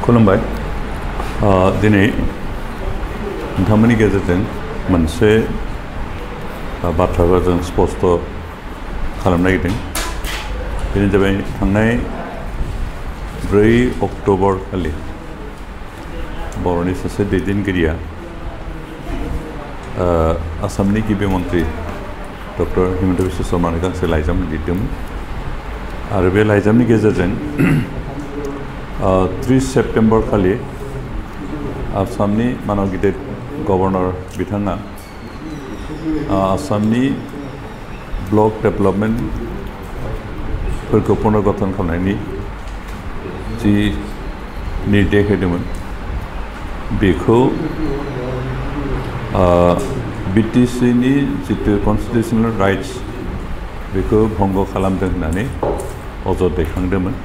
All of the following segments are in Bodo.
खुलुमबाय दिनै नोंथांमोननि गेजेरजों मोनसे बाथ्राखौ जों स्पष्ट खालामनो नागिरदों। बेनो जाबाय थांनाय 4 अक्ट'बर खालि बर'नि सासे दैदेनगिरिया आसामनि गिबि मन्त्रि डक्टर हिमन्त बिश्व शर्मानो गांसे लाइजाम लिरदोंमोन आरो बे लाइजामनि गेजेरजों 30 सेप्टेम्बर खालि आसामनि मानाव गिदिर गभर्नर बिथाङा आसामनि ब्लक डेभेलपमेन्टफोरखौ पुनर्गठन खालामनायनि जि निर्देश होदोंमोन बेखौ बिटिसिनि जितु कन्स्टिटिउसनेल राइट्स बेखौ भंग खालामदों होननानै अजद दैखांदोंमोन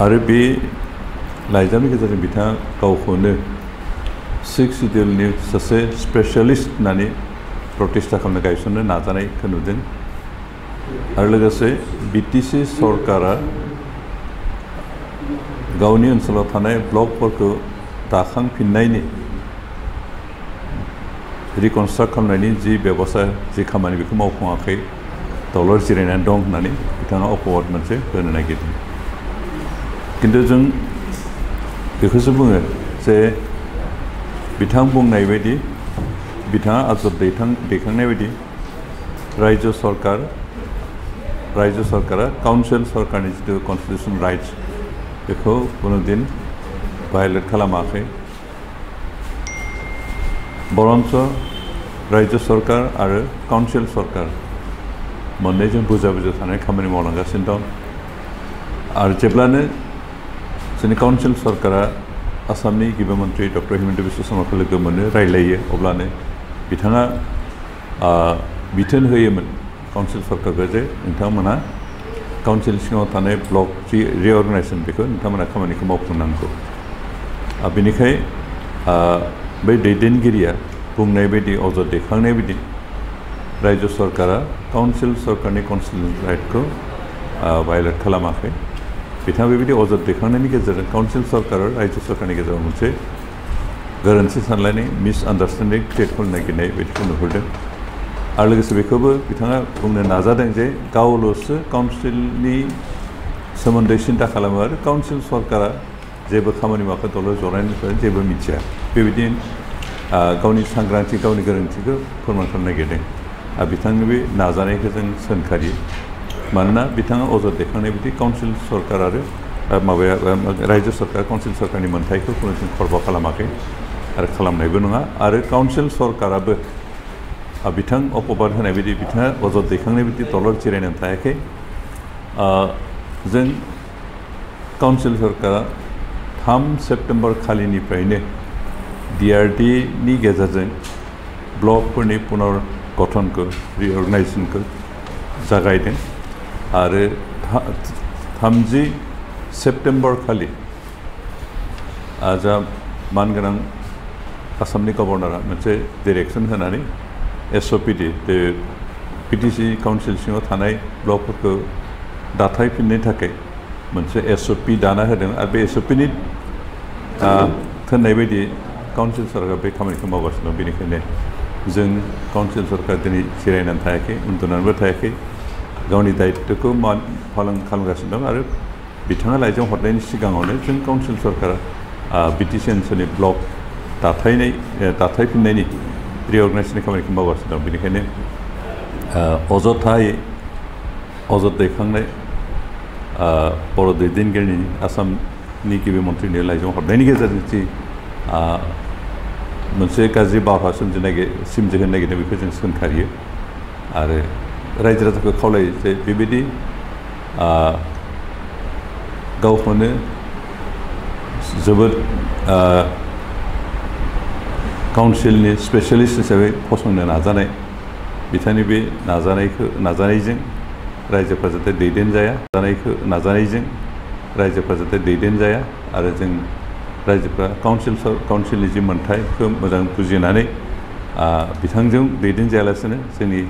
आरो बे लाइजामनि गेजेरजों बिथाङा गावखौनो 6 शिड्यूलनि सासे स्पेशलिस्ट होननानै प्रतिष्ठा खालामनो गायसननो नाजानायखौ नुदों आरो लोगोसे बिटिसि सरकारा गावनि ओनसोलाव थानाय ब्लकफोरखौ दाखांफिननायनि रिकनस्ट्राक्ट खालामनायनि जि बेबस्था जि खामानि बेखौ मावफुङाखै दलर जिरायनानै दं होननानै बिथाङा अपवाद मोनसे होनो नागिरदों। किन्तु जों बेखौसो बुङो जे बिथां बुंनाय बायदि बिथाङा आजब दैखांनाय बायदि रायजो सरकारा काउन्सिल सरकारनि जितु कन्स्टिटिउसन राइट्स बेखौ कुनुदिन भायलेट खालामाखै बरन्स रायजो सरकार आरो काउन्सिल सरकार मोननैजों बुजा थानाय खामानि मावलांगासिनो दं आरो जेब्लानो जोंनि काउन्सिल सरकारा आसामनि गिबि मन्त्रि डक्टर हिमन्त बिश्व शर्माखौ लोगो मोनो रायलायो अब्लानो बिथाङा बिथोन होयोमोन काउन्सिल सरकारखौ जे नोंथांमोनहा काउन्सिल सिङाव थानाय ब्लक जि रिअर्गेनाइजेसन बेखौ नोंथांमोनहा खामानिखौ मावफुंनांगौ बेनिखाय बै दैदेनगिरिया बुंनाय बायदि अजद दैखांनाय बायदि रायजो सरकारा काउन्सिल सरकारनि कन्स्टिटिउसन राइटखौ भायलेट खालामाखै बिथाङा बेबायदि अजद दैखांनायनि गेजेरजों काउन्सिल सरकार आरो रायजो सरकारनि गेजेराव मोनसे गोरोन्थि सानलायनाय मिसआन्डारस्टेन्डिं क्रिएट खालामनो नागिरनाय बायदिखौ नुहुरदों आरो लोगोसे बेखौबो बिथाङा बुंनो नाजादों जे गावल'सो काउन्सिलनि सोमोन्दै सिन्था खालामो आरो काउन्सिल सरकारा जेबो खामानि मावखौ दलर जनायनिफ्राय जेबो मिथिया बेबायदि गावनि सांग्रांथि गावनि गोरोन्थिखौ फोरमान खालामनो नागिरदों आरो बिथांनि बे नाजानायखौ जों सोंखारियो मानोना बिथाङा अजद दैखांनाय बायदि काउन्सिल सरकार आरो रायजो सरकार काउन्सिल सरकारनि मोन्थायखौ कुनुदिन खर्ब खालामाखै आरो खालामनायबो नङा आरो काउन्सिल सरकाराबो बिथां अपबाद होनाय बायदि बिथाङा अजद दैखांनाय बायदि दलर जिरायनानै थायाखै जों काउन्सिल सरकारा 3 सेप्टेम्बर खालिनिफ्रायनो DRDनि गेजेरजों ब्लकफोरनि पुनर्गठनखौ रिअर्गेनाइजेसनखौ जागायदों आरो 30 सेप्टेम्बर खालि जा मानगोनां आसामनि गभर्नरा मोनसे डिरेक्सन होनानै SOPD बिटिसि काउन्सिल सिङाव थानाय ब्लकफोरखौ दाथायफिननो थाखाय मोनसे SOP दाना होदों आरो बे SOPनि थिननाय बायदि काउन्सिल सरकार बे खामानिखौ मावगासिनो दं बेनिखायनो जों काउन्सिल सरकार दिनै जिरायनानै थायाखै उन्दुनानैबो थायाखै गावनि दायित्वखौ पालन खालामगासिनो दं आरो बिथाङा लाइजाम हरनायनि सिगाङावनो जों काउन्सिल सरकारा बिटिसि ओनसोलनि ब्लक दाथायफिननायनि रिअर्गेनाइजेसननि खामानिखौ मावगासिनो दं बेनिखायनो अजद दैखांनाय बर' दैदेनगिरिनि आसामनि गिबि मन्थ्रिनि लाइजाम हरनायनि गेजेरजों जि मोनसे गाज्रि बारहावा सोमजिहोनो नागिरदों बेखौ जों सोंखारियो आरो रायजो राजाखौ खावलायो जे बेबायदि गावखौनो जोबोद काउन्सिलनि स्पेशलिस्ट हिसाबै फसंनो नाजानाय बिथांनि बे नाजानायजों रायजोफ्रा जाहाथे दैदेनजाया आरो जों रायजोफ्रा काउन्सिलनि जि मोन्थायखौ मोजां बुजिनानै बिथांजों दैदेनजायालासिनो जोंनि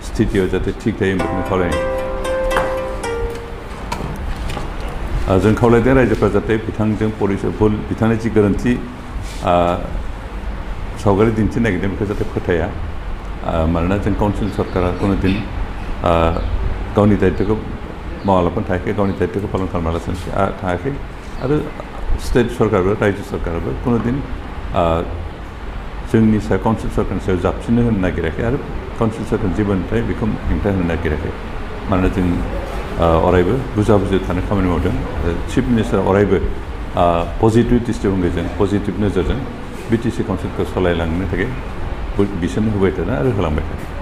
स्थितियाव जाहाथे थिग थायो बेखौनो खावलायनाय जों खावलायदों रायजोफ्रा जाहाथे बिथांजों भुल बिथांनि जि गोरोन्थि सावगारि दिन्थिनो नागिरदों बेखौ जाहाथे फोथाया मानोना जों काउन्सिल सरकारा कुनु दिन गावनि दायित्वखौ मावालाफानो थायाखै गावनि दायित्वखौ पालन खालामालासिनो थायाखै आरो स्टेट सरकारबो रायजो सरकाराबो कुनु दिन जोंनि सायाव काउन्सिल सरकारनि सायाव जाबसिननो होनो नागिराखै आरो काउन्सिल सरकारनि जेबोनिफ्राय बेखौ हेंथा होनो नागिराखै मानोना जों अरायबो बुजा बुजि थानो खामानि मावदों चिफ मिनिस्टार अरायबो पजिटिभ दृष्टिभंगिजों पजिटिभ नोजोरजों बिटिसि काउन्सिलखौ सालायलांनो थाखाय बिसोरनो होबाय थादों आरो होलांबाय थादों